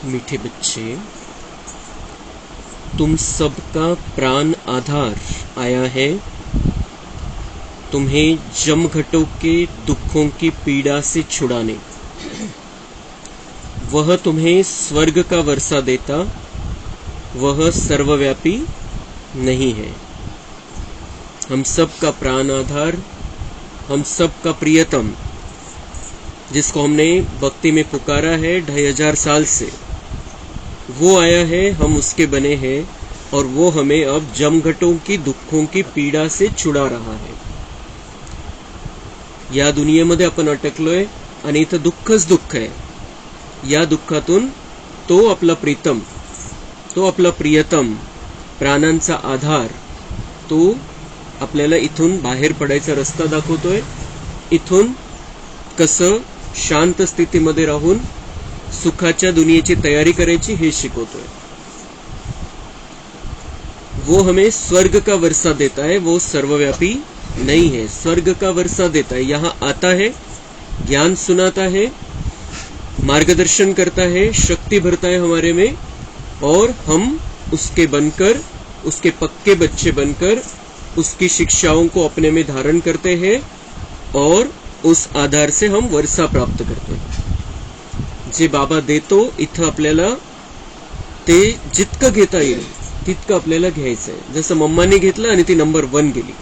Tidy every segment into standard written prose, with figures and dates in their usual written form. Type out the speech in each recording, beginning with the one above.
मीठे बच्चे, तुम सबका प्राण आधार आया है तुम्हें जमघटों के दुखों की पीड़ा से छुड़ाने। वह तुम्हें स्वर्ग का वर्षा देता, वह सर्वव्यापी नहीं है। हम सब का प्राण आधार, हम सब का प्रियतम, जिसको हमने भक्ति में पुकारा है 2500 साल से, वो आया है, हम उसके बने हैं और वो हमें अब जमघटों की दुखों की पीडा से छुडा रहा है। या दुनियेमध्ये आपण अटकलोय आणि इथं दुःखच दुःख आहे। या दुःखातून तो आपला प्रीतम, तो आपला प्रियतम, प्राणांचा आधार, तो आपल्याला इथून बाहेर पडायचा रस्ता दाखवतोय। इथून कसं शांत स्थितीमध्ये राहून सुखाच्या दुनियेची तयारी करायची हे शिकवतोय। वो हमें स्वर्ग का वर्षा देता है, वो सर्वव्यापी नहीं है। स्वर्ग का वर्षा देता है, यहाँ आता है, ज्ञान सुनाता है, मार्गदर्शन करता है, शक्ति भरता है हमारे में, और हम उसके बनकर, उसके पक्के बच्चे बनकर उसकी शिक्षाओं को अपने में धारण करते हैं और उस आधार से हम वर्षा प्राप्त करते हैं। जे बाबा देतो इथं आपल्याला ते जितकं घेता येईल तितकं आपल्याला घ्यायचं आहे। जसं मम्माने घेतलं आणि ती नंबर 1 गेली।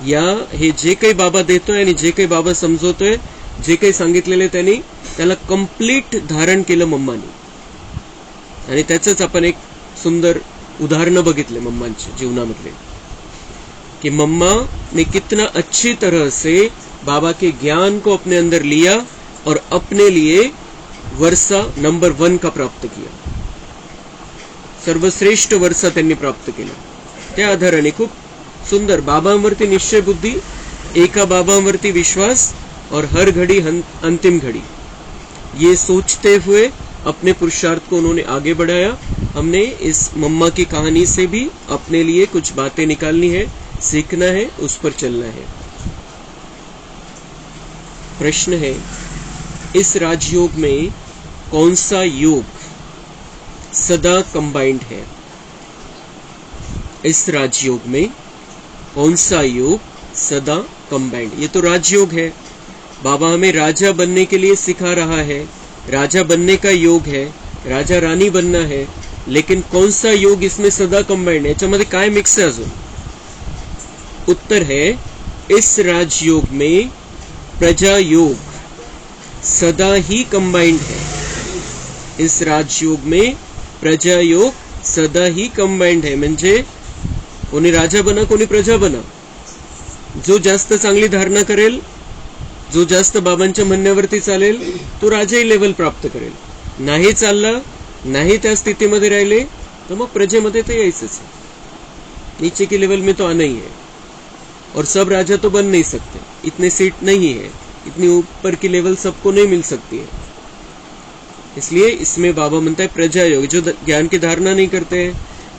या हे जे काही बाबा देतोय आणि जे काही बाबा समजवतोय, जे काही सांगितलेले त्यांनी, त्याला कंप्लीट धारण केलं मम्माने। आणि त्याचंच आपण एक सुंदर उदाहरण बघितले मम्मांच्या जीवनामधले, कि मम्मा ने कितना अच्छी तरह से बाबा के ज्ञान को अपने अंदर लिया और अपने लिए वर्षा नंबर 1 का प्राप्त किया। सर्वश्रेष्ठ वर्षा त्यांनी प्राप्त केला। त्या आधाराने खूप सुंदर बाबांवरती निश्चय बुद्धि, एका बाबांवरती विश्वास और हर घड़ी अंतिम घड़ी, ये सोचते हुए अपने पुरुषार्थ को उन्होंने आगे बढ़ाया। हमने इस मम्मा की कहानी से भी अपने लिए कुछ बातें निकालनी है, सीखना है, उस पर चलना है। प्रश्न है, इस राजयोग में कौन सा योग सदा कंबाइंड है? इस राजयोग में कौन सा योग सदा कंबाइंड? ये तो राजयोग है। बाबा हमें राजा बनने के लिए सिखा रहा है, राजा बनने का योग है, राजा रानी बनना है, लेकिन कौन सा योग इसमें सदा कंबाइंड है? याच्यामध्ये काय मिक्स आहे अजून? उत्तर है, इस राजयोग में प्रजा योग सदा ही कंबाइंड है। इस राजयोग में प्रजा योग सदा ही कंबाइंड है। म्हणजे कोणी राजा बना, कोणी प्रजा बना, जो जास्त चांगली धारणा करेल, जो जास्त बाबांच्या म्हणण्यावरती चालेल, तो राजाई लेवल प्राप्त करेल। नाही चालला, नाही त्या स्थितीमध्ये राहिले, तर मग प्रजेमध्ये तर यायचंच है। नीचे की लेवल में तो आना ही है, और सब राजा तो बन नहीं सकते, इतने सीट नहीं है, इतनी ऊपर की लेवल सबको नहीं मिल सकती है। इसलिए इसमें बाबा म्हणता है प्रजा योग, जो ज्ञान की धारणा नहीं करते हैं,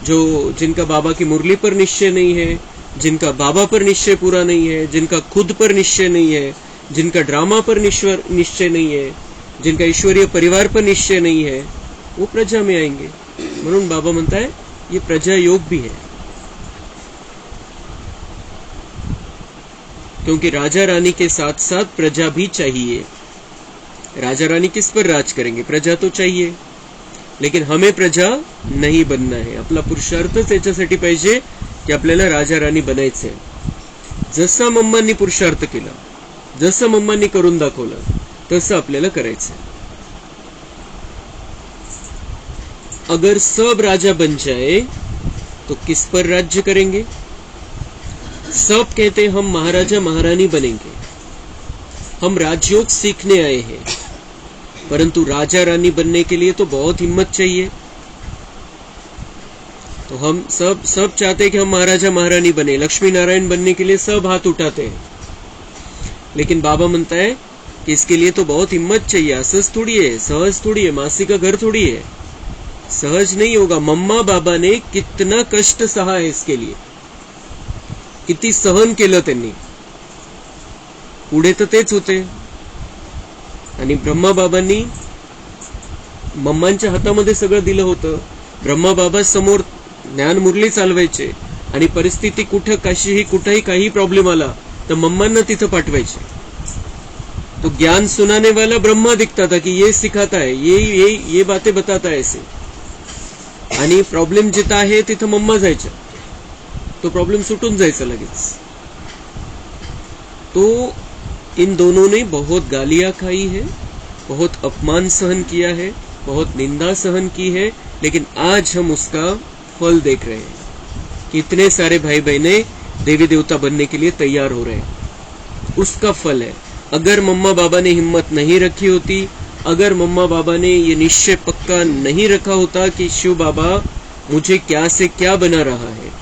जो जिनका बाबा की मुरली पर निश्चय नहीं है, जिनका बाबा पर निश्चय पूरा नहीं है, जिनका खुद पर निश्चय नहीं है, जिनका ड्रामा पर निश्चय नहीं है, जिनका ईश्वरीय परिवार पर निश्चय नहीं है, वो प्रजा में आएंगे। म्हणून बाबा म्हणता है ये प्रजा योग भी है, क्योंकि राजा रानी के साथ साथ प्रजा भी चाहिए। राजा रानी किस पर राज करेंगे? प्रजा तो चाहिए, लेकिन हमें प्रजा नहीं बनना है। आपला पुरुषार्थच याच्यासाठी पाहिजे की आपल्याला राजा रानी बनायचंय। जसं मम्मांनी पुरुषार्थ केला, जसं मम्मांनी करून दाखवलं, तसं आपल्याला करायचंय। अगर सब राजा बन जाए तो किस पर राज्य करेंगे? सब कहते हम महाराजा महारानी बनेंगे। हम राजयोग सीखने आए हैं, परंतु राजा रानी बनने के लिए तो बहुत हिम्मत चाहिए। तो हम सब चाहते हैं कि हम महाराजा महारानी बने, लक्ष्मी नारायण बनने के लिए सब हाथ उठाते हैं, लेकिन बाबा म्हणता है कि इसके लिए तो बहुत हिम्मत चाहिए। असज थोड़ी है, सहज थोड़ी है, मासी का घर थोड़ी है, सहज नहीं होगा। मम्मा बाबा ने कितना कष्ट सहा है इसके लिए, किती सहन केलं त्यांनी, पुढे तर तेच होते। आणि ब्रह्मा बाबांनी मम्मांच्या हातामध्ये सगळं दिलं होतं. ब्रह्मा बाबा समोर ज्ञान मुरली चालवायचे आणि परिस्थिती कुठेही काही प्रॉब्लेम आला तर मम्मांना तिथं पाठवायचे. तो ज्ञान सुनाने वाला ब्रह्मा दिखता था कि ये सिखाता है, ये बातें बताता है ऐसे. आणि प्रॉब्लेम जिथं आहे तिथं मम्मा जायच्या, तो प्रॉब्लेम सुटून जायचा लगेच. तो इन दोनों ने बहुत गालियां खाई है, बहुत अपमान सहन किया है, बहुत निंदा सहन की है, लेकिन आज हम उसका फल देख रहे हैं. कितने सारे भाई बहने देवी देवता बनने के लिए तैयार हो रहे हैं. उसका फल है. अगर मम्मा बाबा ने हिम्मत नहीं रखी होती, अगर मम्मा बाबा ने ये निश्चय पक्का नहीं रखा होता कि शिव बाबा मुझे क्या से क्या बना रहा है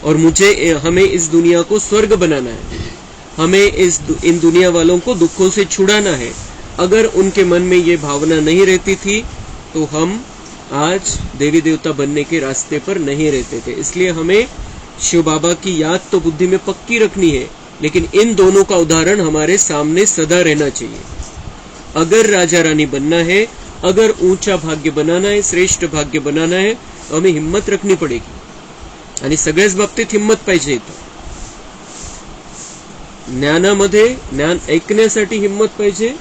और हमें इस दुनिया को स्वर्ग बनाना है, हमें इन दुनिया वालों को दुखों से छुड़ाना है, अगर उनके मन में ये भावना नहीं रहती थी तो हम आज देवी देवता बनने के रास्ते पर नहीं रहते थे. इसलिए हमें शिव बाबा की याद तो बुद्धि में पक्की रखनी है, लेकिन इन दोनों का उदाहरण हमारे सामने सदा रहना चाहिए. अगर राजा रानी बनना है, अगर ऊंचा भाग्य बनाना है, श्रेष्ठ भाग्य बनाना है, तो हमें हिम्मत रखनी पडेगी. आणि सगळ्याच बाबतीत हिम्मत पाहिजे. ज्ञानामध्ये ज्ञान ऐकण्यासाठी हिम्मत पाहिजे,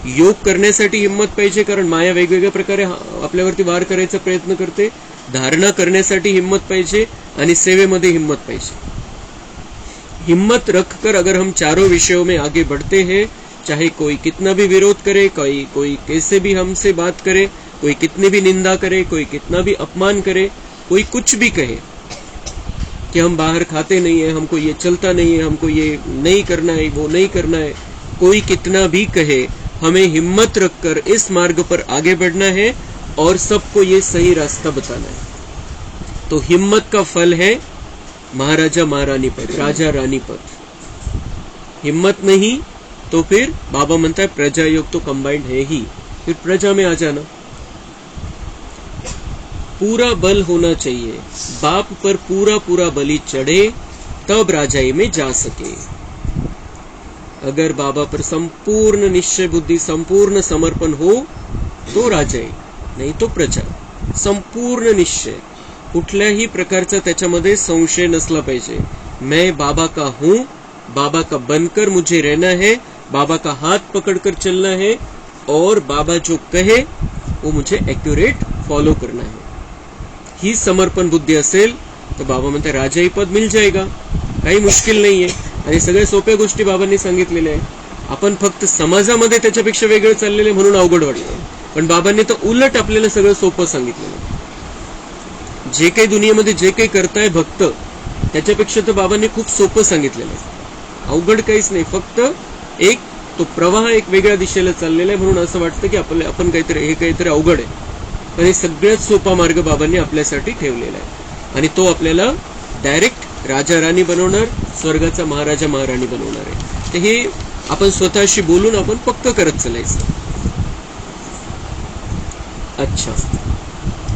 योग करण्यासाठी हिम्मत पाहिजे, कारण माया वेगवेगळ्या प्रकारे आपल्यावरती वार करायचा प्रयत्न करते. धारणा करण्यासाठी हिम्मत पाहिजे आणि सेवेमध्ये हिम्मत पाहिजे. हिम्मत रखकर अगर हम चारों विषयों में आगे बढ़ते हैं, चाहे कोई कितना भी विरोध करे, कोई कैसे भी हमसे बात करे, कोई कितनी भी निंदा करे, कोई कितना भी अपमान करे, कोई कुछ भी कहे कि हम बाहर खाते नहीं है, हमको ये चलता नहीं है, हमको ये नहीं करना है, वो नहीं करना है, कोई कितना भी कहे, हमें हिम्मत रखकर इस मार्ग पर आगे बढ़ना है और सबको ये सही रास्ता बताना है. तो हिम्मत का फल है महाराजा महारानी पद, राजा रानी पद. हिम्मत नहीं तो फिर बाबा म्हणता है प्रजा योग तो कंबाइंड है ही, फिर प्रजा में आ जाना. पूरा बल होना चाहिए, बाप पर पूरा बलि चढ़े तब राजाई में जा सके. अगर बाबा पर संपूर्ण निश्चय बुद्धि, संपूर्ण समर्पण हो तो राजाई, नाही तो प्रजा. संपूर्ण निश्चय, कुठल्याही प्रकारचा त्याच्यामध्ये संशय नसला पाहिजे. मैं बाबा का हूं, बाबा का बनकर मुझे रहना है, बाबा का हाथ पकड़कर चलना है और बाबा जो कहे वो मुझे एक्युरेट फॉलो करना है. ही समर्पण बुद्धी असेल तर बाबा म्हणते राजाई पद मिल जाएगा. काही मुश्किल नाहीये आणि सगळ्या सोप्या गोष्टी बाबांनी सांगितलेल्या आहे. आपण फक्त समाजामध्ये त्याच्यापेक्षा वेगळं चाललेले म्हणून अवघड वाटतं, पण बाबांनी तर उलट आपल्याला सगळं सोपं सांगितलेलं आहे. जे काही दुनियेमध्ये जे काही करताय भक्त, त्याच्यापेक्षा तर बाबांनी खूप सोपं सांगितलेलं आहे. अवघड काहीच नाही, फक्त एक तो प्रवाह एक वेगळ्या दिशेला चाललेला आहे म्हणून असं वाटतं की आपण काहीतरी अवघड आहे. पण हे सगळ्यात सोपा मार्ग बाबांनी आपल्यासाठी ठेवलेला आहे आणि तो आपल्याला डायरेक्ट राजा राणी बनवणार, स्वर्गाचा महाराजा महाराणी बनवणार आहे. तर हे आपण स्वतःशी बोलून आपण पक्क करत चालायचं. अच्छा,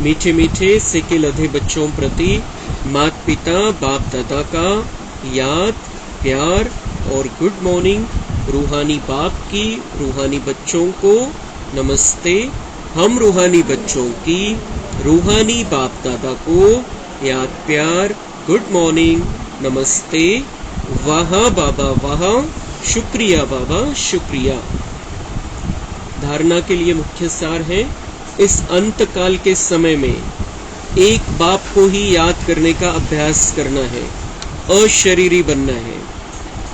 मीठे मीठे सेके लधे बच्चों प्रति माता पिता बाप दादा का याद, प्यार और गुड मॉर्निंग. रूहानी बाप की रूहानी बच्चों को नमस्ते. हम रूहानी बच्चों की रूहानी बाप दादा को याद, प्यार, गुड मॉर्निंग, नमस्ते. वाह बाबा वाह, शुक्रिया बाबा शुक्रिया. धारणा के लिए मुख्य सार है, इस अंत काल के समय में एक बाप को ही याद करने का अभ्यास करना है, अशरीरी बनना है.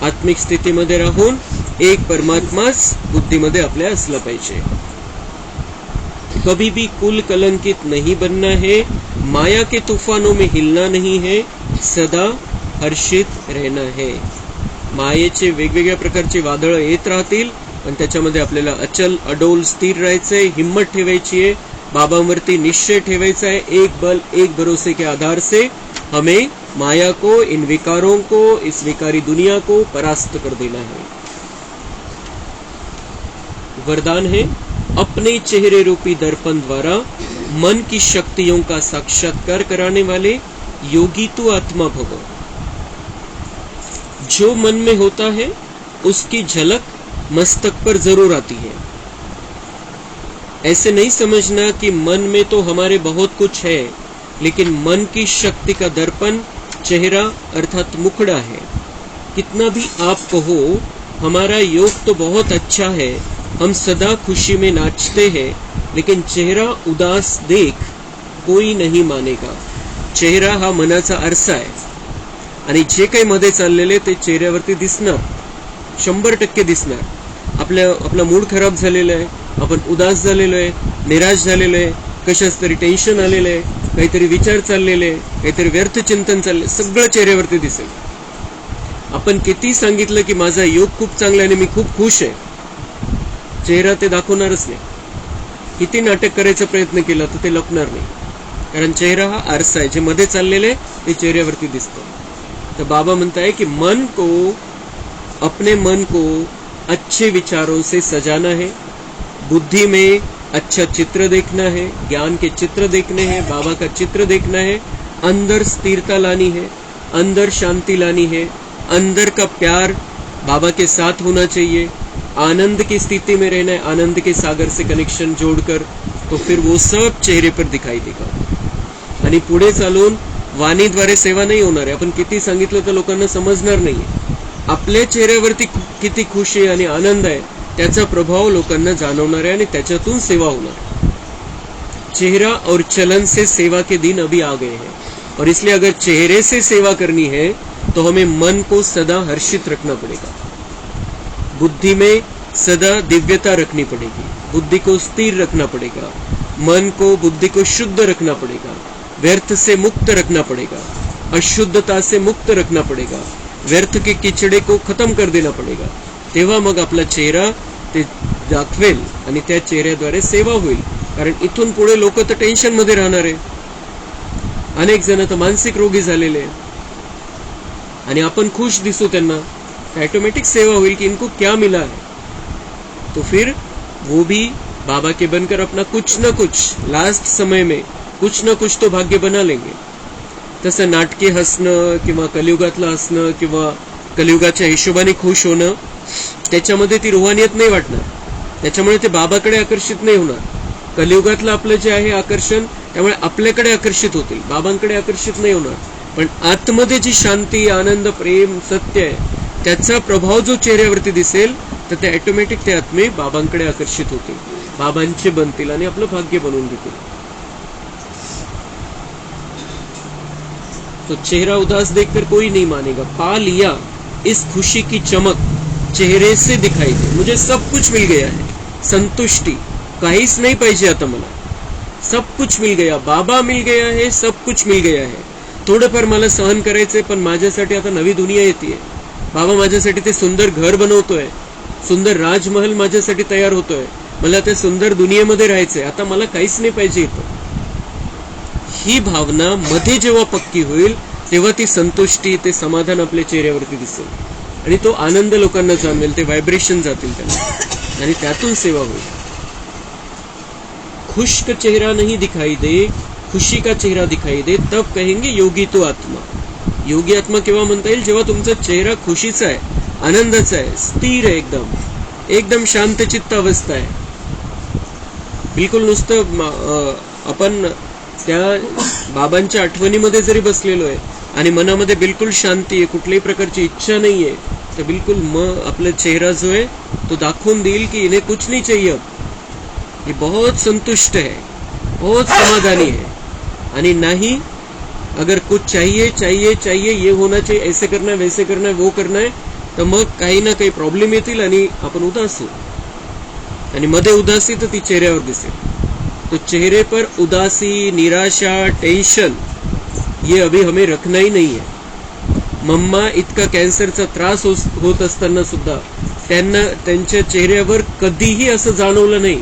आत्मिक स्थितीमध्ये राहून एक परमात्माच बुद्धीमध्ये आपल्या असला पाहिजे. कभी भी कुल कलंकित नहीं बनना है, माया के तूफानों में हिलना नहीं है, सदा हर्षित रहना है. मायेचे वेगवेगळ्या प्रकारचे वादळ येत राहतील पण त्याच्यामध्ये आपल्याला अचल अडोल स्थिर राहायचंय, हिम्मत ठेवायची आहे, बाबांवरती निश्चय ठेवायचा है. एक बल एक भरोसे के आधार से हमें माया को, इन विकारों को, इस विकारी दुनिया को परास्त कर देना है. वरदान है, अपने चेहरे रूपी दर्पण द्वारा मन की शक्तियों का साक्षात्कार कराने वाले योगी तू आत्मा भव. जो मन में होता है उसकी झलक मस्तक पर जरूर आती है. ऐसे नहीं समझना कि मन में तो हमारे बहुत कुछ है, लेकिन मन की शक्ति का दर्पण चेहरा अर्थात मुखड़ा है। कितना भी आप कहो हमारा योग तो बहुत अच्छा है, हम सदा खुशी में नाचते हैं, लेकिन चेहरा उदास देख कोई नहीं मानेगा। चेहरा हा मनाचा आरसा आहे आणि जे काही मध्ये चाललेले ते चेहऱ्यावरती दिसणार, 100% दिसणार। आपला मूड खराब झालेला आहे, आपण उदास झालेलो आहे, निराश झालेलो आहे, कशाच तरी टेन्शन आलेलं आहे, काहीतरी विचार चाललेले, काहीतरी व्यर्थ चिंतन चालले, सगळं चेहऱ्यावरती दिसेल। आपण किती सांगितलं की माझा योग खूप चांगला आहे आणि मी खूप खुश आहे, चेहरा ते दाखवणारच नाही। किती नाटक करायचा प्रयत्न केला तर ते लपणार नाही, कारण चेहरा हा आरसा आहे, जे मध्ये चाललेले ते चेहऱ्यावरती दिसतं। तर बाबा म्हणताय की अपने मन को अच्छे विचारों से सजाना है, बुद्धि में अच्छा चित्र देखना है, ज्ञान के चित्र देखने हैं, बाबा का चित्र देखना है, अंदर स्थिरता लानी है, अंदर शांति लानी है, अंदर का प्यार बाबा के साथ होना चाहिए, आनंद की स्थिति में रहना है, आनंद के सागर से कनेक्शन जोड़कर, तो फिर वो सब चेहरे पर दिखाई देगा। आणि पुढे चालून वाणीद्वारे सेवा नाही होणार आहे। आपण किती सांगितलं तर लोकांना समजणार नाहीये। आपल्या चेहऱ्यावरती किती खुशी आणि आनंद आहे त्याचा प्रभाव लोकांना जाणवणार आहे आणि त्याच्यातून सेवा होणार। चेहरा और चलन से सेवा के दिन अभी आ गए हैं, और इसलिए अगर चेहरे से सेवा करनी है तो हमें मन को सदा हर्षित रखना पड़ेगा, बुद्धि में सदा दिव्यता रखनी पड़ेगी, बुद्धि को स्थिर रखना पड़ेगा, मन को बुद्धि को शुद्ध रखना पड़ेगा, व्यर्थ से मुक्त रखना पड़ेगा, अशुद्धता से मुक्त रखना पड़ेगा, व्यर्थ के किचडे को खत्म कर देना पड़ेगा। तेव्हा मग आपला चेहरा ते दाखवेल आणि त्या चेहऱ्याद्वारे सेवा होईल। कारण इथून पुढे लोक तर टेन्शन मध्ये राहणार आहे, अनेक जण तर मानसिक रोगी झालेले आणि आपण खुश दिसू त्यांना, ऑटोमेटिक सेवा होईल कि इनको क्या मिला है। तो फिर वो भी बाबा के बनकर अपना कुछ न कुछ लास्ट समय में कुछ न कुछ तो भाग्य बना लेंगे। तसं नाटकी हसणं किंवा कलियुगातलं हसणं किंवा कलियुगाच्या हिशोबाने खुश होणं, त्याच्यामध्ये ती रूहानियत नाही वाटणार, त्याच्यामुळे ते बाबाकडे आकर्षित नाही होणार। कलियुगातलं आपलं जे आहे आकर्षण, त्यामुळे आपल्याकडे आकर्षित होतील, बाबांकडे आकर्षित नाही होणार। पण आतमध्ये जी शांती, आनंद, प्रेम, सत्य आहे त्याचा प्रभाव जो चेहऱ्यावरती दिसेल तर ते ऑटोमॅटिक ते आत्मे बाबांकडे आकर्षित होतील, बाबांचे बनतील आणि आपलं भाग्य बनवून घेतील। तो चेहरा उदास देखकर कोई नहीं मानेगा, पा लिया इस खुशी की चमक चेहरे से दिखाई दे, मुझे सब कुछ मिल गया है, संतुष्टि, काहीच नाही पाहिजे आता मला, सब कुछ मिल गया, बाबा मिल गया है, सब कुछ मिल गया है। थोडंफार मला सहन करायचंय, पण माझ्यासाठी आता नवी दुनिया येते। बाबा माझ्यासाठी ते सुंदर घर बनवतोय, सुंदर राजमहल माझ्यासाठी तयार होतोय, मला त्या सुंदर दुनियेमध्ये राहायचंय, आता मला काहीच नाही पाहिजे इथं। ही भावना मध्ये जेव्हा पक्की होईल तेव्हा ती संतुष्टी, ते समाधान आपल्या चेहऱ्यावरती दिसेल आणि तो आनंद लोकांना जाणवेल, ते व्हायब्रेशन जातील त्यांना आणि त्यातून सेवा होईल। खुश का चेहरा नहीं दिखाई दे, खुशी का चेहरा दिखाई दे, तब कहेंगे योगी तो आत्मा। योगी आत्मा केव्हा म्हणता येईल, जेव्हा तुमचा चेहरा खुशीचा आहे, आनंदाचा आहे, स्थिर आहे, एकदम शांतचित्त अवस्था आहे। बिलकुल नुसतं आपण त्या बाबांच्या आठवणीमध्ये जरी बसलेलो आहे आणि मनामध्ये बिलकुल शांती आहे, कुठल्याही प्रकारची इच्छा नाहीये, तर बिलकुल आपला चेहरा जो है तो दाखवून देईल की इन्हें कुछ नहीं चाहिए, ये बहुत संतुष्ट है, बहुत समाधानी है। आणि नाही अगर कुछ चाहिए चाहिए चाहिए, ये होना चाहिए, ऐसे करना है, वैसे करना है, वो करना है, तर मग काही ना काही प्रॉब्लेम येतील आणि आपण उदास होऊ आणि मध्ये उदासी तर ती चेहऱ्यावर दिसेल। तो चेहरे पर उदासी, निराशा, टेंशन ये अभी हमें रखना ही नहीं है। मम्मा इतका कॅन्सरचा त्रास होत असताना सुद्धा त्यांच्या चेहऱ्यावर कधीही असं जाणवलं नाही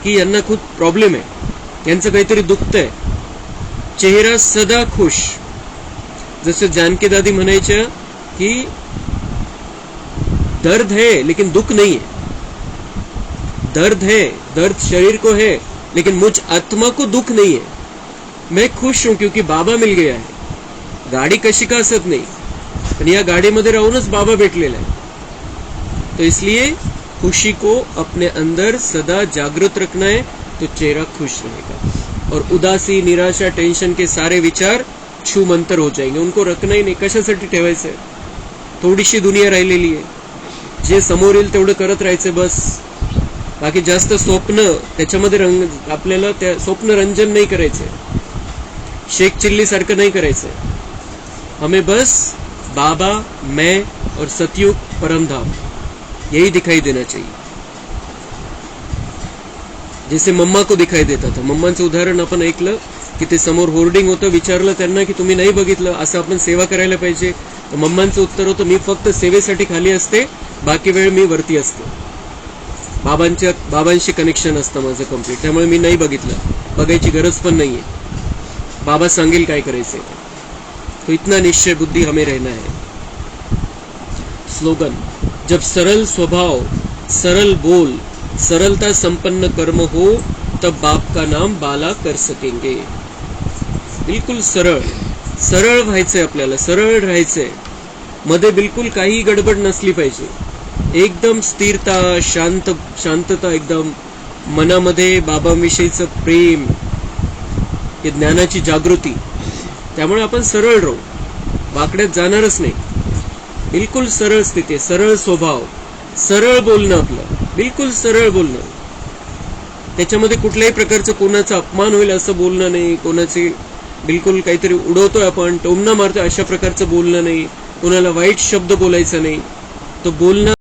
की यांना खूप प्रॉब्लेम आहे, यांचं काहीतरी दुखतंय। चेहरा सदा खुश, जसं जानकी दादी म्हणायच्या की दर्द है लेकिन दुख नहीं है, दर्द है, दर्द शरीर को है, लेकिन मुझ आत्मा को दुख नहीं है, मैं खुश हूं क्योंकि बाबा मिल गया है। गाडी कशी का असत नाही, पण या गाडीमध्ये राहूनच बाबा भेटलेला है। तो इसलिए खुशी को अपने अंदर सदा जागृत रखना है, तो चेहरा खुश रहेगा और उदासी निराशा टेन्शन के सारे विचार छू मंतर हो जाएंगे. उनको रखणं ही नाही. कशासाठी ठेवायचंय? थोडीशी दुनिया राहिलेली आहे. जे समोर येईल तेवढं करत राहायचं बस. बाकी जास्त स्वप्न त्याच्यामध्ये रंग आपल्याला त्या स्वप्न रंजन नाही करायचंय. शेख चिल्ली सारखं नाही करायचंय. हमें बस बाबा, मैं और सतयुग परमधाम यही दिखाई देना चाहिए. जैसे मम्मा को दिखाई देता था. मम्मांचं उदाहरण आपण ऐकलं की ते समोर होर्डिंग होतं. विचारलं त्यांना की तुम्ही नाही बघितलं असं आपण सेवा करायला पाहिजे. तर मम्मांचं उत्तर होतं मी फक्त सेवेसाठी खाली असते, बाकी वेळ मी वरती असते. बाबांशी कनेक्शन असतं माझं कम्प्लीट. त्यामुळे मी नाही बघितलं. बघायची गरज पण नाहीये. बाबा सांगेल काय करायचंय. तो इतना निश्चय बुद्धि हमें रहना है. स्लोगन. जब सरल स्वभाव, सरल बोल, सरलता संपन्न कर्म हो, तब बाप का नाम बाला कर सकेंगे. बिलकुल सरळ सरळ व्हायचंय आपल्याला. सरळ राहायचंय. मध्ये बिलकुल काही गडबड नसली पाहिजे. एकदम स्थिरता, शांतता, एकदम मनामध्ये बाबांविषयीचं प्रेम, हे ज्ञानाची जागृती. त्यामुळे आपण सरळ राहू. वाकड्यात जाणारच नाही. बिलकुल सरळ स्थिती, सरळ स्वभाव, सरळ बोलणं आपलं. बिलकुल सरळ बोलणं. त्याच्यामध्ये कुठल्याही प्रकारचं कोणाचा अपमान होईल असं बोलणं नाही. कोणाची बिलकुल काहीतरी उडवतोय आपण, टोमणा मारतोय अशा प्रकारचं बोलणं नाही. कोणाला वाईट शब्द बोलायचा नाही. तो बोलणं